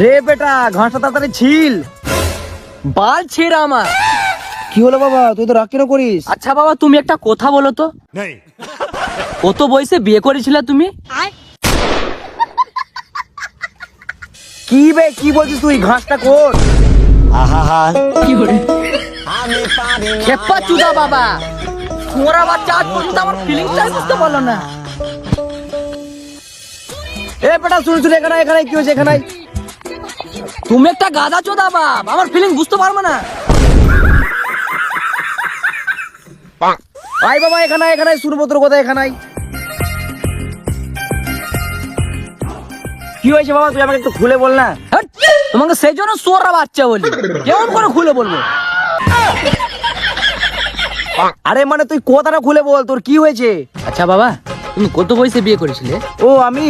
রে বেটা ঘাসটা তাড়াতাড়ি ছিল, বাল ছেড়া আমার। কি হলো বাবা তুই তো রাগ কেন করিস? আচ্ছা বাবা তুমি একটা কথা বলো তো, কত বয়সে বিয়ে করেছিলে তুমি? কি বে কি বলছিস তুই? ঘাসটা কোট খেপা চুদা বাবা, তোরা বাচ্চা আজ পর্যন্ত আমার ফিলিংসটাই বুঝতে পারলো না। এ বেটা শুন শুন, এখানে এখানে কি হয়েছে এখানে? তুমি একটা গাধা চোদা বাপ, আমার ফিলিং বুঝতে পারবে না। আয় বাবা এখানে এখানে শুনবো তোর কথা এখানে। কি হয়েছে বাবা তুই আমাকে একটু খুলে বল না। হ্যাট, তোমাকে সেই জন্য সোরা বাচ্চা বলি, কেমন করে খুলে বলবো? আরে মানে তুই কথাটা খুলে বল, তোর কি হয়েছে? আচ্ছা বাবা তুমি কত বয়সে বিয়ে করেছিলে? ও আমি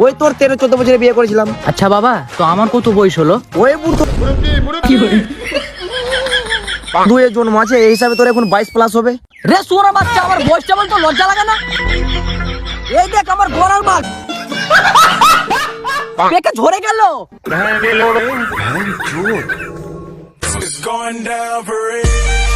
ওই তোর 13-14 বছরে বিয়ে করেছিলাম। আচ্ছা বাবা তো আমার কত বয়স হলো? ওই বুড়ো দুই জন্ম আছে, এই হিসাবে তোর এখন 22+ হবে। রে সোরা বাচ্চা, আমার বয়সটা বলতো লজ্জা লাগে না? এই দেখ আমার গড়ার বাল পেকে ঝরে গেল। It's going down for real.